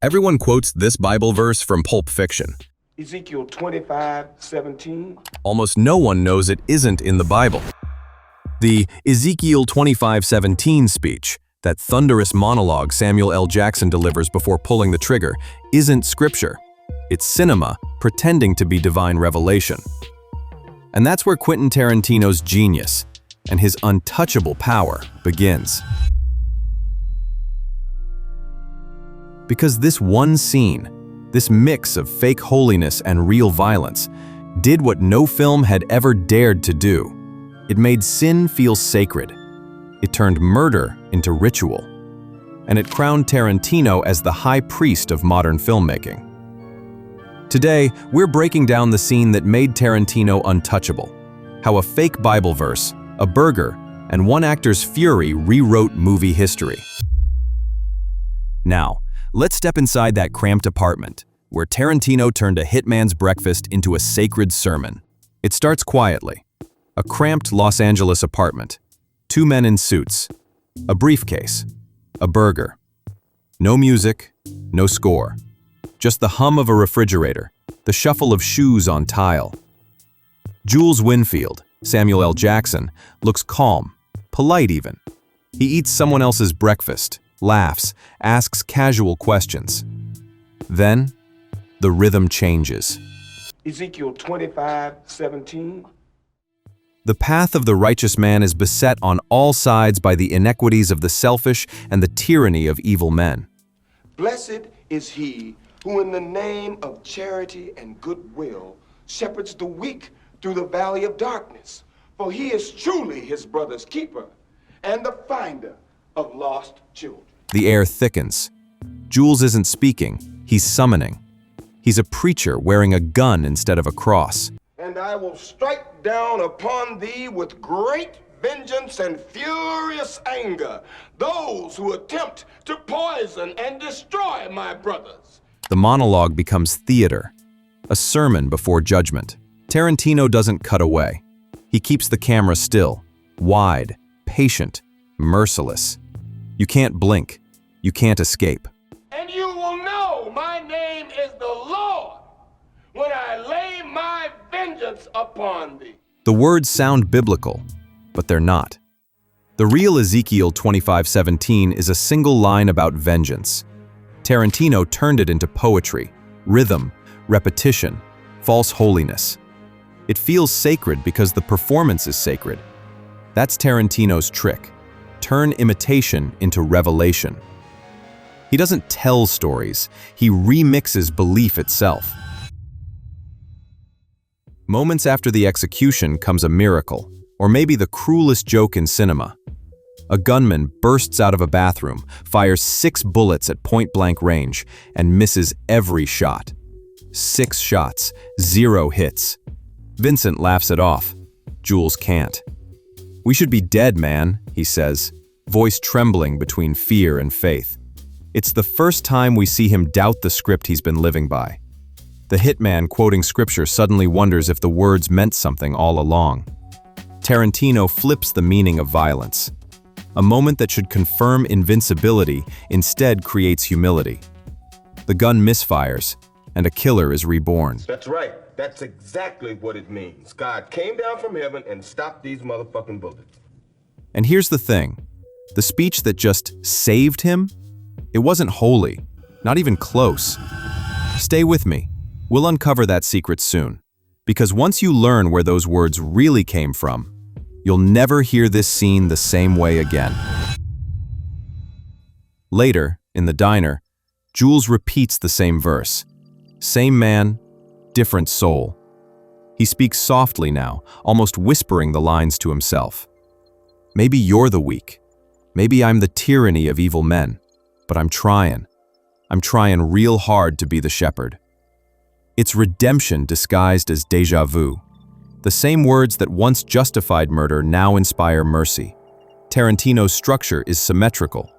Everyone quotes this Bible verse from Pulp Fiction. Ezekiel 25:17. Almost no one knows it isn't in the Bible. The Ezekiel 25:17 speech, that thunderous monologue Samuel L. Jackson delivers before pulling the trigger, isn't scripture. It's cinema pretending to be divine revelation. And that's where Quentin Tarantino's genius and his untouchable power begins. Because this one scene, this mix of fake holiness and real violence, did what no film had ever dared to do. It made sin feel sacred. It turned murder into ritual. And it crowned Tarantino as the high priest of modern filmmaking. Today, we're breaking down the scene that made Tarantino untouchable. How a fake Bible verse, a burger, and one actor's fury rewrote movie history. Now, let's step inside that cramped apartment, where Tarantino turned a hitman's breakfast into a sacred sermon. It starts quietly. A cramped Los Angeles apartment. Two men in suits. A briefcase. A burger. No music, no score. Just the hum of a refrigerator, the shuffle of shoes on tile. Jules Winnfield, Samuel L. Jackson, looks calm, polite even. He eats someone else's breakfast, laughs, asks casual questions. Then, the rhythm changes. Ezekiel 25:17. The path of the righteous man is beset on all sides by the inequities of the selfish and the tyranny of evil men. Blessed is he who in the name of charity and goodwill shepherds the weak through the valley of darkness. For he is truly his brother's keeper and the finder of lost children. The air thickens. Jules isn't speaking, he's summoning. He's a preacher wearing a gun instead of a cross. And I will strike down upon thee with great vengeance and furious anger those who attempt to poison and destroy my brothers. The monologue becomes theater, a sermon before judgment. Tarantino doesn't cut away. He keeps the camera still, wide, patient, merciless. You can't blink. You can't escape. And you will know my name is the Lord when I lay my vengeance upon thee. The words sound biblical, but they're not. The real Ezekiel 25:17 is a single line about vengeance. Tarantino turned it into poetry, rhythm, repetition, false holiness. It feels sacred because the performance is sacred. That's Tarantino's trick. Turn imitation into revelation. He doesn't tell stories, he remixes belief itself. Moments after the execution comes a miracle, or maybe the cruelest joke in cinema. A gunman bursts out of a bathroom, fires 6 bullets at point-blank range, and misses every shot. 6 shots, 0 hits. Vincent laughs it off. Jules can't. "We should be dead, man," he says, voice trembling between fear and faith. It's the first time we see him doubt the script he's been living by. The hitman quoting scripture suddenly wonders if the words meant something all along. Tarantino flips the meaning of violence. A moment that should confirm invincibility instead creates humility. The gun misfires, and a killer is reborn. That's right. That's exactly what it means. God came down from heaven and stopped these motherfucking bullets. And here's the thing. The speech that just saved him, it wasn't holy, not even close. Stay with me. We'll uncover that secret soon. Because once you learn where those words really came from, you'll never hear this scene the same way again. Later, in the diner, Jules repeats the same verse. Same man, different soul. He speaks softly now, almost whispering the lines to himself. Maybe you're the weak. Maybe I'm the tyranny of evil men. But I'm trying. I'm trying real hard to be the shepherd. It's redemption disguised as déjà vu. The same words that once justified murder now inspire mercy. Tarantino's structure is symmetrical.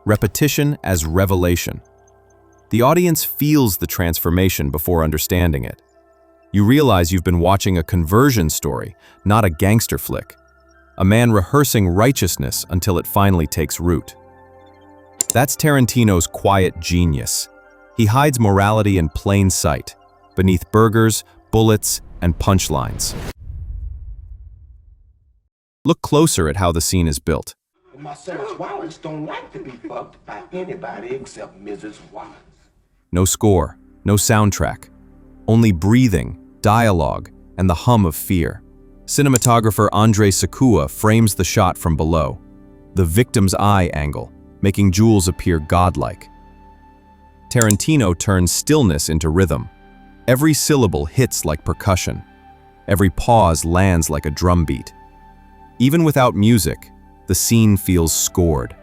Repetition as revelation. The audience feels the transformation before understanding it. You realize you've been watching a conversion story, not a gangster flick. A man rehearsing righteousness until it finally takes root. That's Tarantino's quiet genius. He hides morality in plain sight, beneath burgers, bullets, and punchlines. Look closer at how the scene is built. Marcellus Wallace don't like to be fucked by anybody except Mrs. Wallace. No score, no soundtrack, only breathing, dialogue, and the hum of fear. Cinematographer Andrei Sakua frames the shot from below, the victim's eye angle, making Jules appear godlike. Tarantino turns stillness into rhythm. Every syllable hits like percussion. Every pause lands like a drum beat. Even without music, the scene feels scored,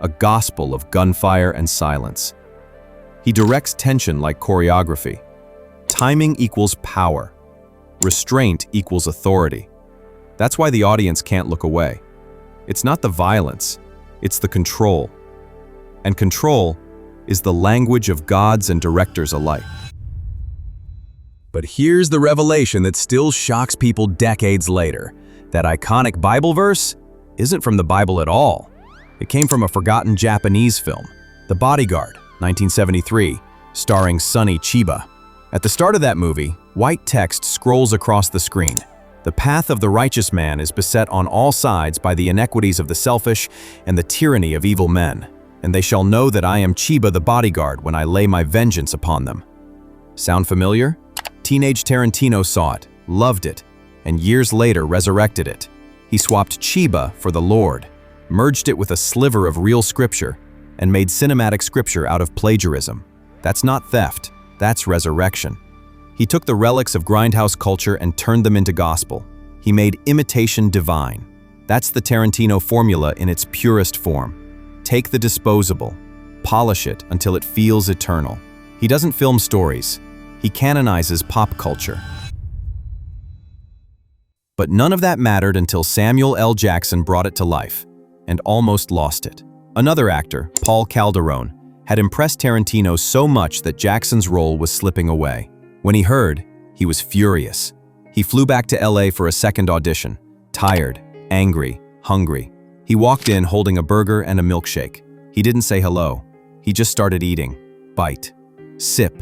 a gospel of gunfire and silence. He directs tension like choreography. Timing equals power. Restraint equals authority. That's why the audience can't look away. It's not the violence, it's the control. And control is the language of gods and directors alike. But here's the revelation that still shocks people decades later. That iconic Bible verse isn't from the Bible at all. It came from a forgotten Japanese film, The Bodyguard, 1973, starring Sonny Chiba. At the start of that movie, white text scrolls across the screen. The path of the righteous man is beset on all sides by the inequities of the selfish and the tyranny of evil men, and they shall know that I am Chiba the bodyguard when I lay my vengeance upon them. Sound familiar? Teenage Tarantino saw it, loved it, and years later resurrected it. He swapped Chiba for the Lord, merged it with a sliver of real scripture, and made cinematic scripture out of plagiarism. That's not theft, that's resurrection. He took the relics of grindhouse culture and turned them into gospel. He made imitation divine. That's the Tarantino formula in its purest form. Take the disposable, polish it until it feels eternal. He doesn't film stories, he canonizes pop culture. But none of that mattered until Samuel L. Jackson brought it to life, and almost lost it. Another actor, Paul Calderone, had impressed Tarantino so much that Jackson's role was slipping away. When he heard, he was furious. He flew back to LA for a second audition, tired, angry, hungry. He walked in holding a burger and a milkshake. He didn't say hello. He just started eating. Bite, sip,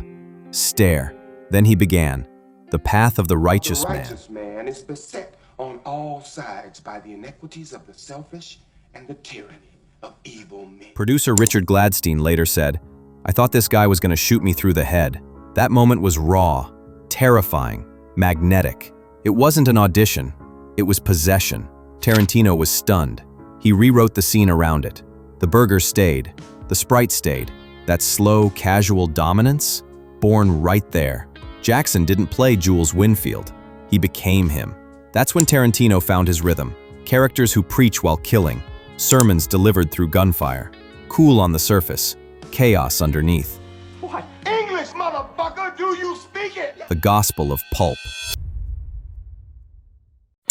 stare. Then he began. The path of the righteous man. The righteous man is beset on all sides by the inequities of the selfish and the tyranny of evil men. Producer Richard Gladstein later said, "I thought this guy was going to shoot me through the head." That moment was raw, terrifying, magnetic. It wasn't an audition, it was possession. Tarantino was stunned. He rewrote the scene around it. The burger stayed, the Sprite stayed. That slow, casual dominance, born right there. Jackson didn't play Jules Winnfield. He became him. That's when Tarantino found his rhythm. Characters who preach while killing, sermons delivered through gunfire. Cool on the surface, chaos underneath. What English, motherfucker, do you speak it? The gospel of pulp.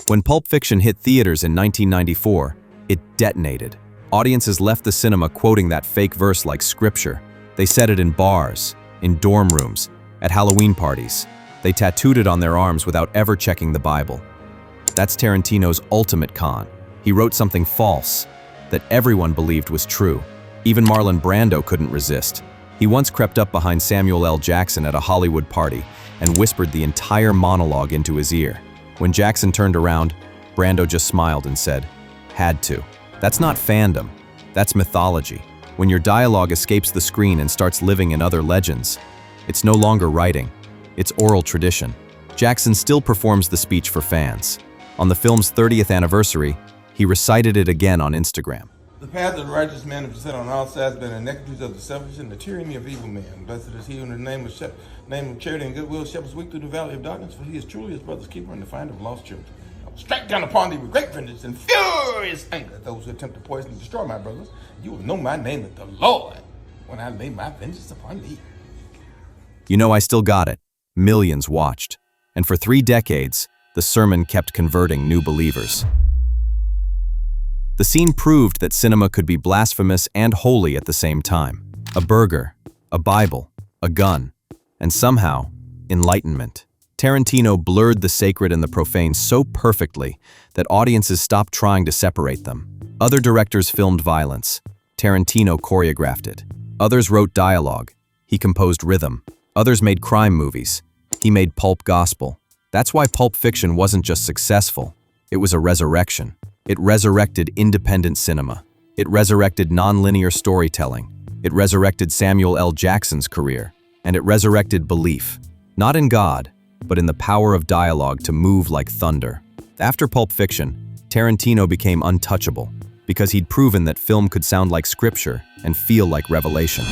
When Pulp Fiction hit theaters in 1994, it detonated. Audiences left the cinema quoting that fake verse like scripture. They said it in bars, in dorm rooms, at Halloween parties. They tattooed it on their arms without ever checking the Bible. That's Tarantino's ultimate con. He wrote something false that everyone believed was true. Even Marlon Brando couldn't resist. He once crept up behind Samuel L. Jackson at a Hollywood party and whispered the entire monologue into his ear. When Jackson turned around, Brando just smiled and said, "Had to." That's not fandom, that's mythology. When your dialogue escapes the screen and starts living in other legends, it's no longer writing, it's oral tradition. Jackson still performs the speech for fans. On the film's 30th anniversary, he recited it again on Instagram. The path of the righteous man is set on all sides by the iniquities of the selfish and the tyranny of evil men. Blessed is he who in the name of charity and goodwill shepherds weak through the valley of darkness, for he is truly his brother's keeper and the finder of lost children. I will strike down upon thee with great vengeance and furious anger those who attempt to poison and destroy my brothers. You will know my name is the Lord when I lay my vengeance upon thee. You know, I still got it. Millions watched. And for 3 decades, the sermon kept converting new believers. The scene proved that cinema could be blasphemous and holy at the same time. A burger, a Bible, a gun, and somehow, enlightenment. Tarantino blurred the sacred and the profane so perfectly that audiences stopped trying to separate them. Other directors filmed violence. Tarantino choreographed it. Others wrote dialogue. He composed rhythm. Others made crime movies. He made pulp gospel. That's why Pulp Fiction wasn't just successful. It was a resurrection. It resurrected independent cinema. It resurrected nonlinear storytelling. It resurrected Samuel L. Jackson's career. And it resurrected belief, not in God, but in the power of dialogue to move like thunder. After Pulp Fiction, Tarantino became untouchable because he'd proven that film could sound like scripture and feel like revelation.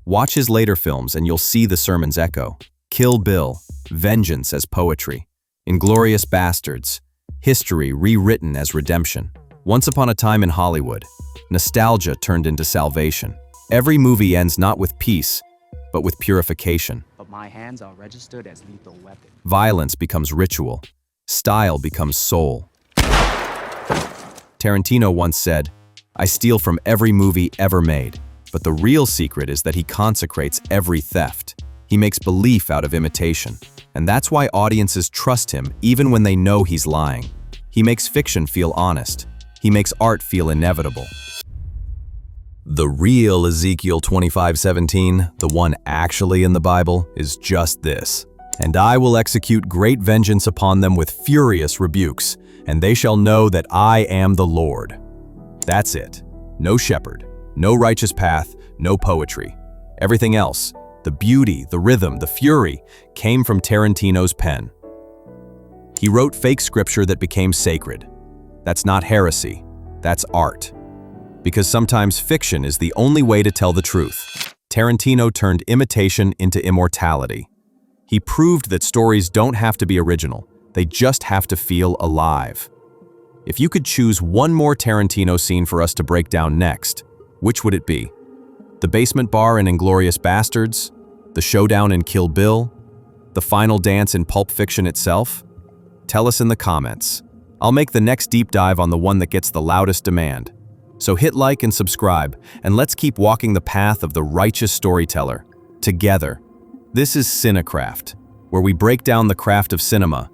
Watch his later films and you'll see the sermon's echo. Kill Bill, vengeance as poetry. Inglourious Bastards, history rewritten as redemption. Once Upon a Time in Hollywood, nostalgia turned into salvation. Every movie ends not with peace, but with purification. But my hands are registered as lethal weapon. Violence becomes ritual. Style becomes soul. Tarantino once said, "I steal from every movie ever made." But the real secret is that he consecrates every theft. He makes belief out of imitation. And that's why audiences trust him even when they know he's lying. He makes fiction feel honest. He makes art feel inevitable. The real Ezekiel 25:17, the one actually in the Bible, is just this. "And I will execute great vengeance upon them with furious rebukes, and they shall know that I am the Lord." That's it. No shepherd, no righteous path, no poetry. Everything else, the beauty, the rhythm, the fury, came from Tarantino's pen. He wrote fake scripture that became sacred. That's not heresy, that's art. Because sometimes fiction is the only way to tell the truth. Tarantino turned imitation into immortality. He proved that stories don't have to be original, they just have to feel alive. If you could choose one more Tarantino scene for us to break down next, which would it be? The basement bar in Inglourious Bastards? The showdown in Kill Bill? The final dance in Pulp Fiction itself? Tell us in the comments. I'll make the next deep dive on the one that gets the loudest demand. So hit like and subscribe, and let's keep walking the path of the righteous storyteller, together. This is Cine Kraft, where we break down the craft of cinema